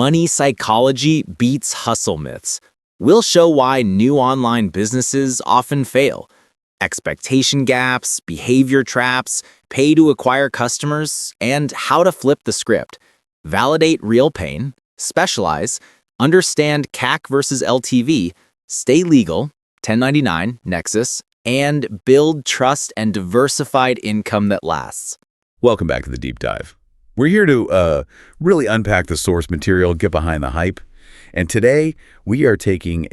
money psychology beats hustle myths. We'll show why new online businesses often fail. Expectation gaps, behavior traps, pay to acquire customers, and how to flip the script. Validate real pain, specialize, understand CAC versus LTV, stay legal, 1099, nexus, and build trust and diversified income that lasts. Welcome back to the deep dive. We're here to really unpack the source material, get behind the hype. And today we are taking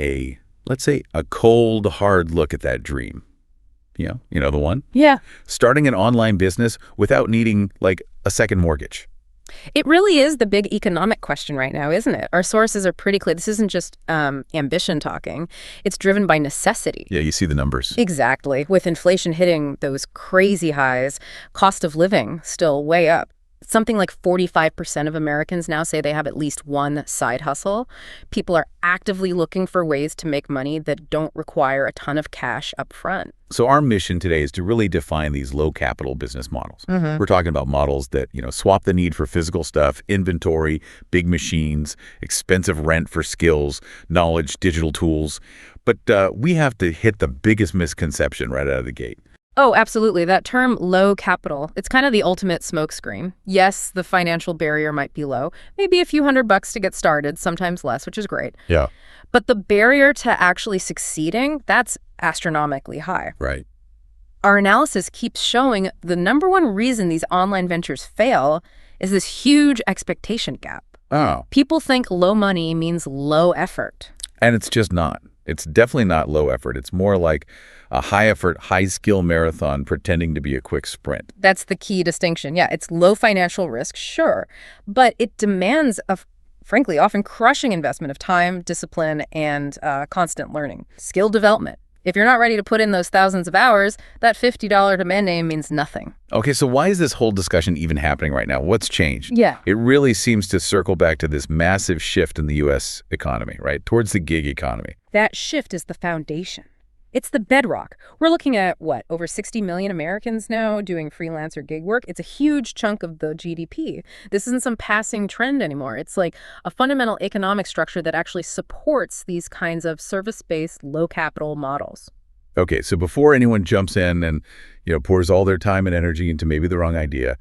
let's say, a cold, hard look at that dream. You know the one? Yeah. Starting an online business without needing like a second mortgage. It really is the big economic question right now, isn't it? Our sources are pretty clear. This isn't just ambition talking. It's driven by necessity. Yeah, you see the numbers. Exactly. With inflation hitting those crazy highs, cost of living still way up. Something like 45% of Americans now say they have at least one side hustle. People are actively looking for ways to make money that don't require a ton of cash up front. So our mission today is to really define these low capital business models. We're talking about models that, swap the need for physical stuff, inventory, big machines, expensive rent for skills, knowledge, digital tools. But we have to hit the biggest misconception right out of the gate. Oh, absolutely. That term low capital, it's kind of the ultimate smokescreen. Yes, the financial barrier might be low, maybe a few $100 to get started, sometimes less, which is great. Yeah. But the barrier to actually succeeding, that's astronomically high. Right. Our analysis keeps showing the number one reason these online ventures fail is this huge expectation gap. Oh. People think low money means low effort. And it's just not. It's definitely not low effort. It's more like a high effort, high skill marathon pretending to be a quick sprint. That's the key distinction. Yeah, it's low financial risk, sure, but it demands frankly, often crushing investment of time, discipline, and constant learning. Skill development. If you're not ready to put in those thousands of hours, that $50 domain name means nothing. Okay, so why is this whole discussion even happening right now? What's changed? Yeah. It really seems to circle back to this massive shift in the U.S. economy, right? Towards the gig economy. That shift is the foundation. It's the bedrock. We're looking at, over 60 million Americans now doing freelance or gig work. It's a huge chunk of the GDP. This isn't some passing trend anymore. It's like a fundamental economic structure that actually supports these kinds of service-based, low-capital models. Okay, so before anyone jumps in and pours all their time and energy into maybe the wrong idea,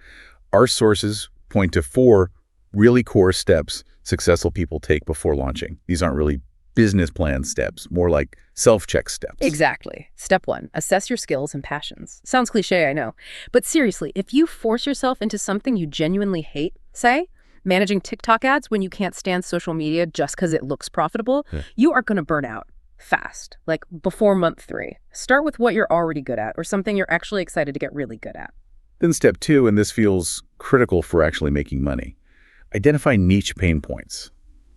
our sources point to 4 really core steps successful people take before launching. These aren't really business plan steps, more like self-check steps. Exactly. Step 1, assess your skills and passions. Sounds cliche, I know. But seriously, if you force yourself into something you genuinely hate, say, managing TikTok ads when you can't stand social media just because it looks profitable, you are going to burn out fast, like before month 3. Start with what you're already good at or something you're actually excited to get really good at. Then step 2, and this feels critical for actually making money, identify niche pain points.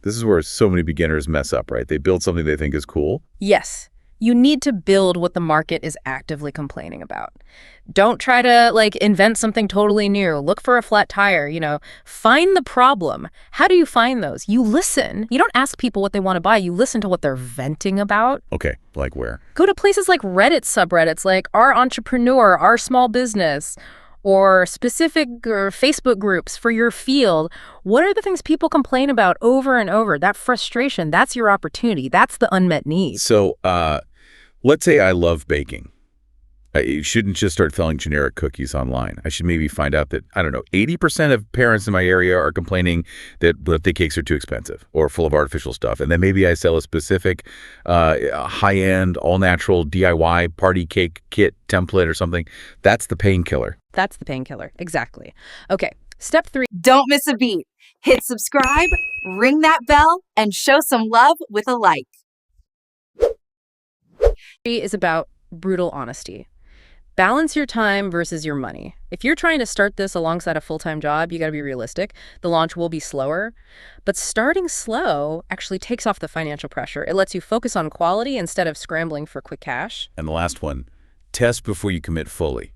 This is where so many beginners mess up, right? They build something they think is cool. Yes. You need to build what the market is actively complaining about. Don't try to invent something totally new. Look for a flat tire, Find the problem. How do you find those? You listen. You don't ask people what they want to buy. You listen to what they're venting about. Okay, like where? Go to places like Reddit subreddits, like Our Entrepreneur, Our Small Business, or specific or Facebook groups for your field. What are the things people complain about over and over? That frustration, that's your opportunity. That's the unmet need. So let's say I love baking. I shouldn't just start selling generic cookies online. I should maybe find out that, 80% of parents in my area are complaining that birthday cakes are too expensive or full of artificial stuff. And then maybe I sell a specific high-end, all-natural DIY party cake kit template or something. That's the painkiller. That's the painkiller. Exactly. Okay. Step 3. Don't miss a beat. Hit subscribe, ring that bell, and show some love with a like. 3 is about brutal honesty. Balance your time versus your money. If you're trying to start this alongside a full-time job, you got to be realistic. The launch will be slower, but starting slow actually takes off the financial pressure. It lets you focus on quality instead of scrambling for quick cash. And the last one, test before you commit fully.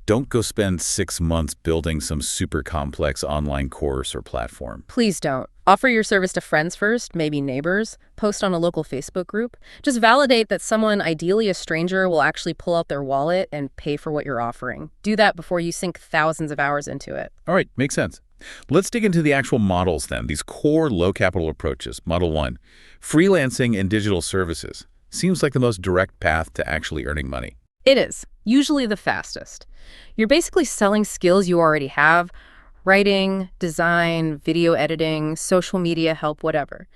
Don't go spend 6 months building some super complex online course or platform. Please don't. Offer your service to friends first, maybe neighbors. Post on a local Facebook group. Just validate that someone, ideally a stranger, will actually pull out their wallet and pay for what you're offering. Do that before you sink thousands of hours into it. All right, makes sense. Let's dig into the actual models then, these core low-capital approaches. Model 1, freelancing and digital services. Seems like the most direct path to actually earning money. It is, usually the fastest. You're basically selling skills you already have: writing, design, video editing, social media help, whatever.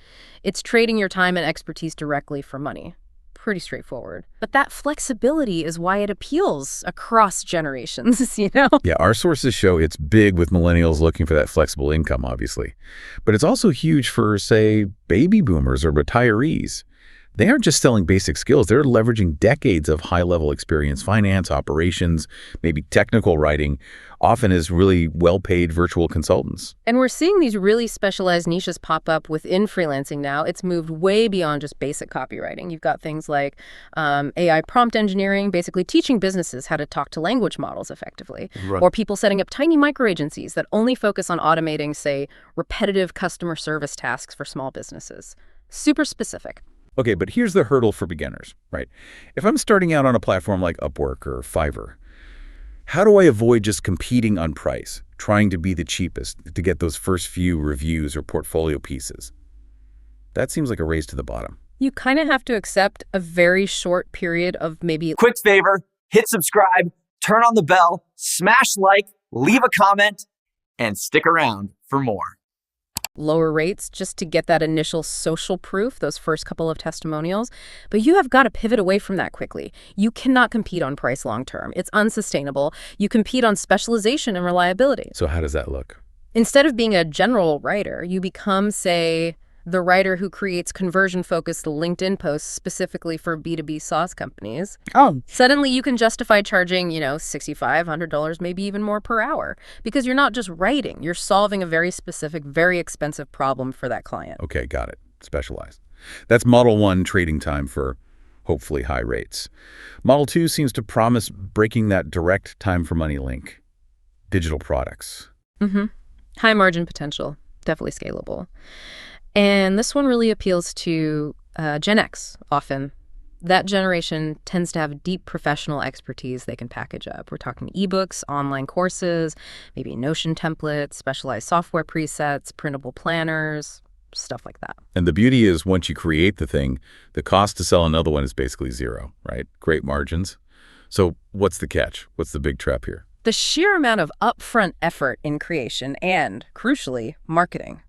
It's trading your time and expertise directly for money. Pretty straightforward. But that flexibility is why it appeals across generations, you know? Yeah, our sources show it's big with millennials looking for that flexible income, obviously. But it's also huge for, say, baby boomers or retirees. They aren't just selling basic skills. They're leveraging decades of high-level experience, finance, operations, maybe technical writing, often as really well-paid virtual consultants. And we're seeing these really specialized niches pop up within freelancing now. It's moved way beyond just basic copywriting. You've got things like AI prompt engineering, basically teaching businesses how to talk to language models effectively. Right. Or people setting up tiny micro-agencies that only focus on automating, say, repetitive customer service tasks for small businesses. Super specific. Okay, but here's the hurdle for beginners, right? If I'm starting out on a platform like Upwork or Fiverr, how do I avoid just competing on price, trying to be the cheapest to get those first few reviews or portfolio pieces? That seems like a race to the bottom. You kind of have to accept a very short period of maybe... Quick favor, hit subscribe, turn on the bell, smash like, leave a comment, and stick around for more. lower rates just to get that initial social proof, those first couple of testimonials. But you have got to pivot away from that quickly. You cannot compete on price long term. It's unsustainable. You compete on specialization and reliability. So how does that look? Instead of being a general writer, you become, say, the writer who creates conversion-focused LinkedIn posts specifically for B2B SaaS companies. Oh. Suddenly you can justify charging, $65, $100, maybe even more per hour, because you're not just writing, you're solving a very specific, very expensive problem for that client. Okay, got it. Specialized. That's Model 1 trading time for hopefully high rates. Model 2 seems to promise breaking that direct time for money link. Digital products. Mm-hmm. High margin potential, definitely scalable. And this one really appeals to Gen X often. That generation tends to have deep professional expertise they can package up. We're talking ebooks, online courses, maybe Notion templates, specialized software presets, printable planners, stuff like that. And the beauty is once you create the thing, the cost to sell another one is basically zero, right? Great margins. So what's the catch? What's the big trap here? The sheer amount of upfront effort in creation and, crucially, marketing.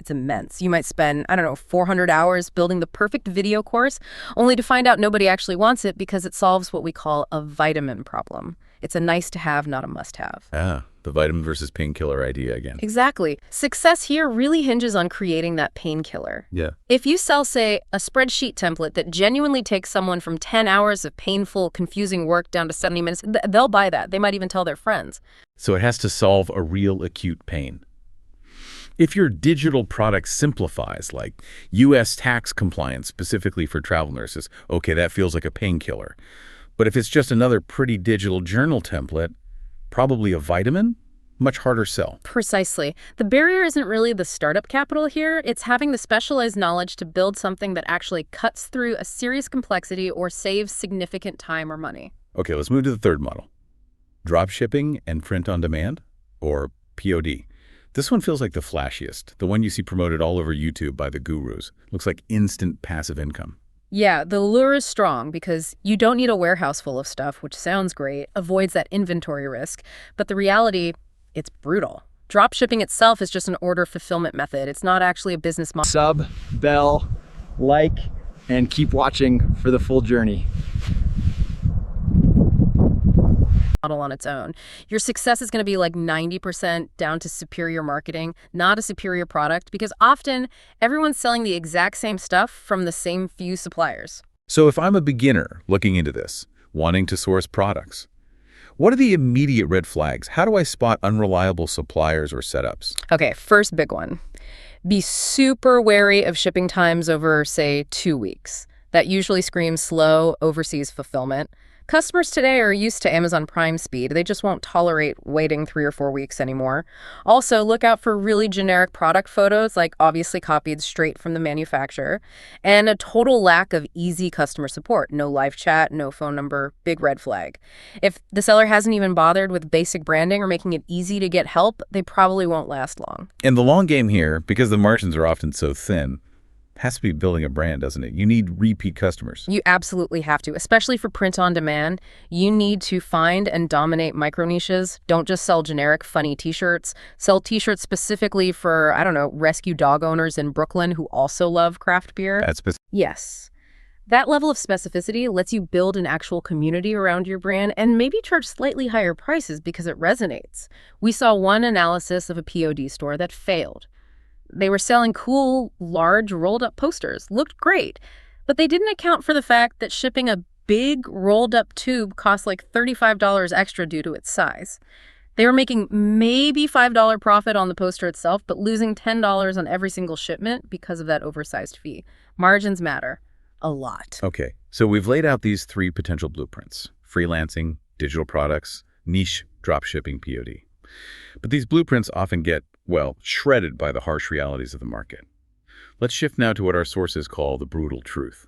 It's immense. You might spend, 400 hours building the perfect video course, only to find out nobody actually wants it because it solves what we call a vitamin problem. It's a nice to have, not a must have. Ah, the vitamin versus painkiller idea again. Exactly. Success here really hinges on creating that painkiller. Yeah. If you sell, say, a spreadsheet template that genuinely takes someone from 10 hours of painful, confusing work down to 70 minutes, they'll buy that. They might even tell their friends. So it has to solve a real acute pain. If your digital product simplifies, like U.S. tax compliance specifically for travel nurses, okay, that feels like a painkiller. But if it's just another pretty digital journal template, probably a vitamin, much harder sell. Precisely. The barrier isn't really the startup capital here. It's having the specialized knowledge to build something that actually cuts through a serious complexity or saves significant time or money. Okay, let's move to the third model. Dropshipping and print on demand, or POD. This one feels like the flashiest, the one you see promoted all over YouTube by the gurus. Looks like instant passive income. Yeah, the lure is strong because you don't need a warehouse full of stuff, which sounds great, avoids that inventory risk. But the reality, it's brutal. Dropshipping itself is just an order fulfillment method. It's not actually a business model. Sub, bell, like, and keep watching for the full journey. On its own. Your success is going to be like 90% down to superior marketing, not a superior product, because often everyone's selling the exact same stuff from the same few suppliers. So if I'm a beginner looking into this, wanting to source products, what are the immediate red flags? How do I spot unreliable suppliers or setups? Okay, first big one. Be super wary of shipping times over, say, 2 weeks. That usually screams slow overseas fulfillment. Customers today are used to Amazon Prime speed. They just won't tolerate waiting 3 or 4 weeks anymore. Also, look out for really generic product photos, like obviously copied straight from the manufacturer, and a total lack of easy customer support. No live chat, no phone number, big red flag. If the seller hasn't even bothered with basic branding or making it easy to get help, they probably won't last long. And the long game here, because the margins are often so thin, has to be building a brand, doesn't it? You need repeat customers. You absolutely have to, especially for print on demand. You need to find and dominate micro niches. Don't just sell generic funny t-shirts. Sell t-shirts specifically for, I don't know, rescue dog owners in Brooklyn who also love craft beer. That's Yes. That level of specificity lets you build an actual community around your brand and maybe charge slightly higher prices because it resonates. We saw one analysis of a POD store that failed. They were selling cool, large, rolled-up posters. Looked great. But they didn't account for the fact that shipping a big, rolled-up tube cost like $35 extra due to its size. They were making maybe $5 profit on the poster itself, but losing $10 on every single shipment because of that oversized fee. Margins matter. A lot. Okay, so we've laid out these 3 potential blueprints: freelancing, digital products, niche dropshipping POD. But these blueprints often get, well, shredded by the harsh realities of the market. Let's shift now to what our sources call the brutal truth.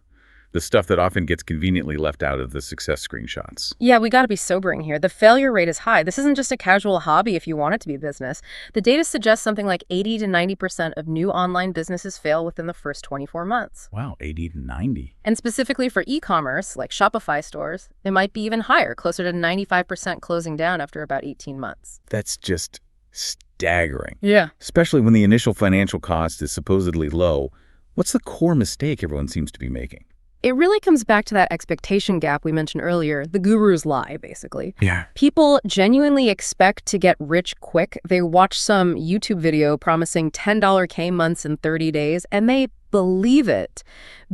The stuff that often gets conveniently left out of the success screenshots. Yeah, we got to be sobering here. The failure rate is high. This isn't just a casual hobby if you want it to be business. The data suggests something like 80 to 90% of new online businesses fail within the first 24 months. Wow, 80 to 90. And specifically for e-commerce, like Shopify stores, it might be even higher, closer to 95% closing down after about 18 months. That's just staggering. Yeah. Especially when the initial financial cost is supposedly low. What's the core mistake everyone seems to be making? It really comes back to that expectation gap we mentioned earlier, the guru's lie, basically. Yeah. People genuinely expect to get rich quick. They watch some YouTube video promising $10K months in 30 days, and they believe it.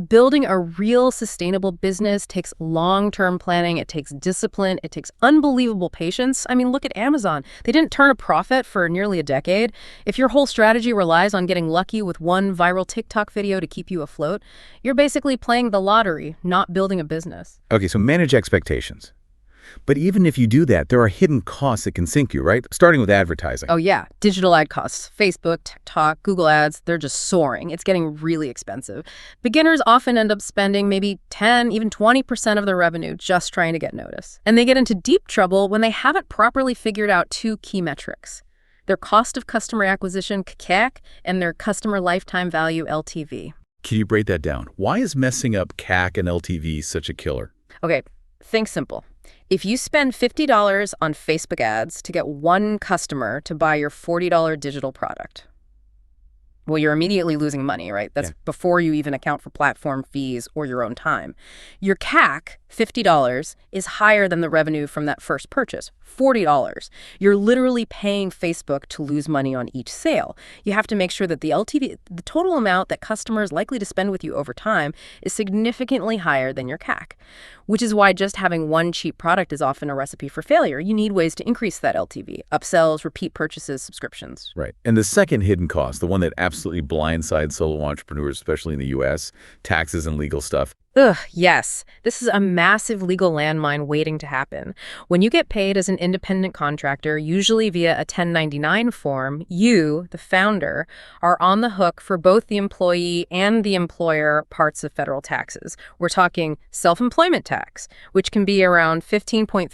Building a real sustainable business takes long-term planning. It takes discipline. It takes unbelievable patience. I mean, look at Amazon. They didn't turn a profit for nearly a decade. If your whole strategy relies on getting lucky with one viral TikTok video to keep you afloat, you're basically playing the lottery, not building a business. Okay, so manage expectations. But even if you do that, there are hidden costs that can sink you, right? Starting with advertising. Oh yeah, digital ad costs. Facebook, TikTok, Google ads, they're just soaring. It's getting really expensive. Beginners often end up spending maybe 10, even 20% of their revenue just trying to get notice. And they get into deep trouble when they haven't properly figured out 2 key metrics: their cost of customer acquisition, CAC, and their customer lifetime value, LTV. Can you break that down? Why is messing up CAC and LTV such a killer? Okay, think simple. If you spend $50 on Facebook ads to get 1 customer to buy your $40 digital product, well, you're immediately losing money, right? That's before you even account for platform fees or your own time. Your CAC, $50, is higher than the revenue from that first purchase, $40. You're literally paying Facebook to lose money on each sale. You have to make sure that the LTV, the total amount that customers likely to spend with you over time, is significantly higher than your CAC, which is why just having 1 cheap product is often a recipe for failure. You need ways to increase that LTV: upsells, repeat purchases, subscriptions. Right. And the second hidden cost, the one that absolutely blindsides solo entrepreneurs, especially in the U.S., taxes and legal stuff. Ugh, yes. This is a massive legal landmine waiting to happen. When you get paid as an independent contractor, usually via a 1099 form, you, the founder, are on the hook for both the employee and the employer parts of federal taxes. We're talking self-employment tax, which can be around 15.3%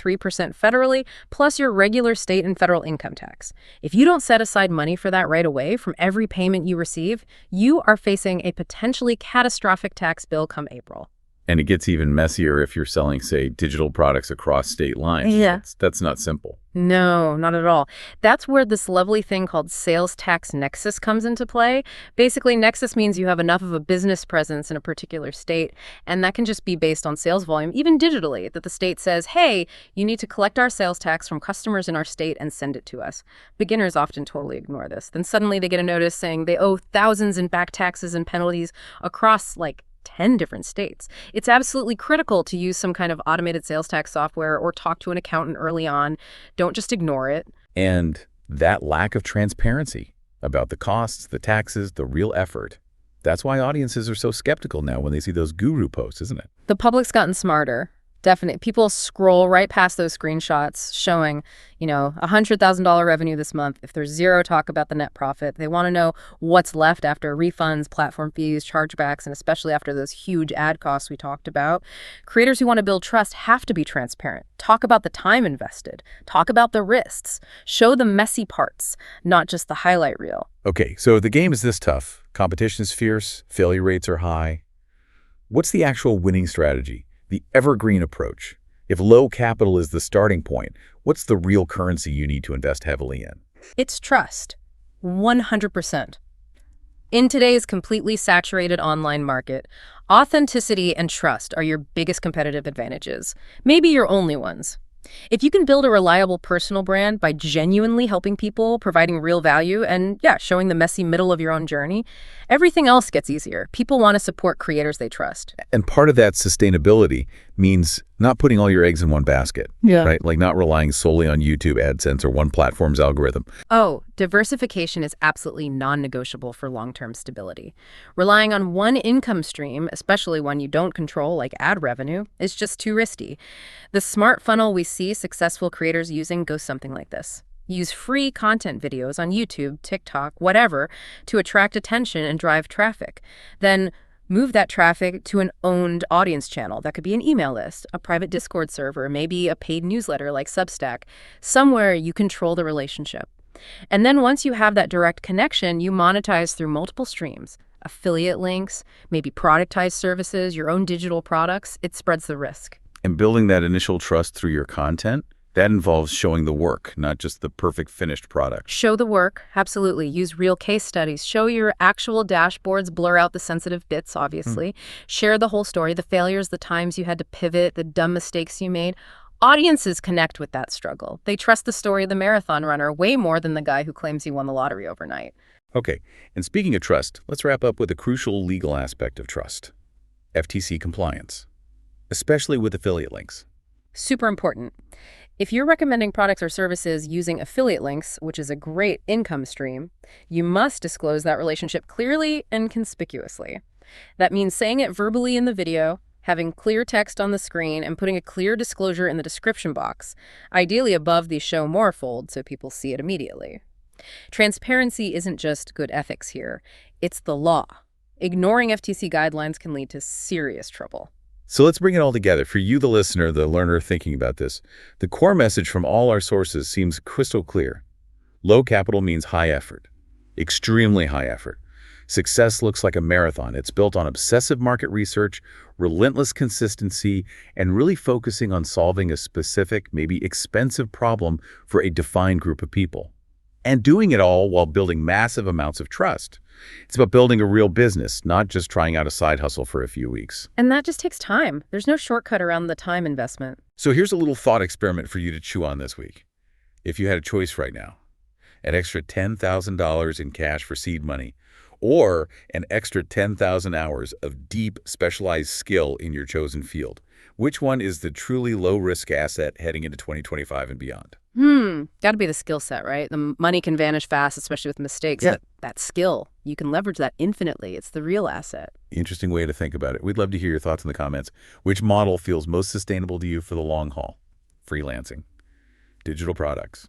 federally, plus your regular state and federal income tax. If you don't set aside money for that right away from every payment you receive, you are facing a potentially catastrophic tax bill come April. And it gets even messier if you're selling, say, digital products across state lines. Yeah. That's not simple. No, not at all. That's where this lovely thing called sales tax nexus comes into play. Basically, nexus means you have enough of a business presence in a particular state, and that can just be based on sales volume, even digitally, that the state says, hey, you need to collect our sales tax from customers in our state and send it to us. Beginners often totally ignore this. Then suddenly they get a notice saying they owe thousands in back taxes and penalties across, 10 different states. It's absolutely critical to use some kind of automated sales tax software or talk to an accountant early on. Don't just ignore it. And that lack of transparency about the costs, the taxes, the real effort. That's why audiences are so skeptical now when they see those guru posts, isn't it? The public's gotten smarter. Definitely. People scroll right past those screenshots showing, $100,000 revenue this month. If there's zero talk about the net profit, they want to know what's left after refunds, platform fees, chargebacks, and especially after those huge ad costs we talked about. Creators who want to build trust have to be transparent. Talk about the time invested. Talk about the risks. Show the messy parts, not just the highlight reel. Okay, so the game is this tough. Competition is fierce. Failure rates are high. What's the actual winning strategy? The evergreen approach. If low capital is the starting point, what's the real currency you need to invest heavily in? It's trust. 100%. In today's completely saturated online market, authenticity and trust are your biggest competitive advantages, maybe your only ones. If you can build a reliable personal brand by genuinely helping people, providing real value, and showing the messy middle of your own journey, everything else gets easier. People want to support creators they trust. And part of that sustainability means not putting all your eggs in one basket, right? Like not relying solely on YouTube AdSense or one platform's algorithm. Oh, diversification is absolutely non-negotiable for long-term stability. Relying on one income stream, especially one you don't control like ad revenue, is just too risky. The smart funnel we see successful creators using goes something like this. Use free content videos on YouTube, TikTok, whatever, to attract attention and drive traffic. Then move that traffic to an owned audience channel. That could be an email list, a private Discord server, maybe a paid newsletter like Substack. Somewhere you control the relationship. And then once you have that direct connection, you monetize through multiple streams. Affiliate links, maybe productized services, your own digital products. It spreads the risk. And building that initial trust through your content, that involves showing the work, not just the perfect finished product. Show the work, absolutely. Use real case studies. Show your actual dashboards, blur out the sensitive bits, obviously. Share the whole story, the failures, the times you had to pivot, the dumb mistakes you made. Audiences connect with that struggle. They trust the story of the marathon runner way more than the guy who claims he won the lottery overnight. Okay, and speaking of trust, let's wrap up with a crucial legal aspect of trust. FTC compliance, especially with affiliate links. Super important. If you're recommending products or services using affiliate links, which is a great income stream, you must disclose that relationship clearly and conspicuously. That means saying it verbally in the video, having clear text on the screen, and putting a clear disclosure in the description box, ideally above the show more fold so people see it immediately. Transparency isn't just good ethics here, it's the law. Ignoring FTC guidelines can lead to serious trouble. So let's bring it all together. For you, the listener, the learner thinking about this, the core message from all our sources seems crystal clear. Low capital means high effort, extremely high effort. Success looks like a marathon. It's built on obsessive market research, relentless consistency, and really focusing on solving a specific, maybe expensive problem for a defined group of people. And doing it all while building massive amounts of trust. It's about building a real business, not just trying out a side hustle for a few weeks. And that just takes time. There's no shortcut around the time investment. So here's a little thought experiment for you to chew on this week. If you had a choice right now, an extra $10,000 in cash for seed money, or an extra 10,000 hours of deep, specialized skill in your chosen field, which one is the truly low-risk asset heading into 2025 and beyond? Gotta be the skill set, right? The money can vanish fast, especially with mistakes. But that skill, you can leverage that infinitely. It's the real asset. Interesting way to think about it. We'd love to hear your thoughts in the comments. Which model feels most sustainable to you for the long haul? Freelancing, digital products,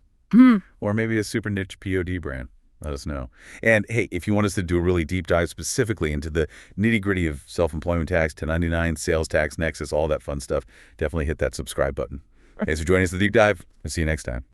or maybe a super niche POD brand? Let us know. And hey, if you want us to do a really deep dive specifically into the nitty-gritty of self-employment tax, 1099, sales tax, nexus, all that fun stuff, definitely hit that subscribe button. Thanks for joining us for the deep dive. I'll see you next time.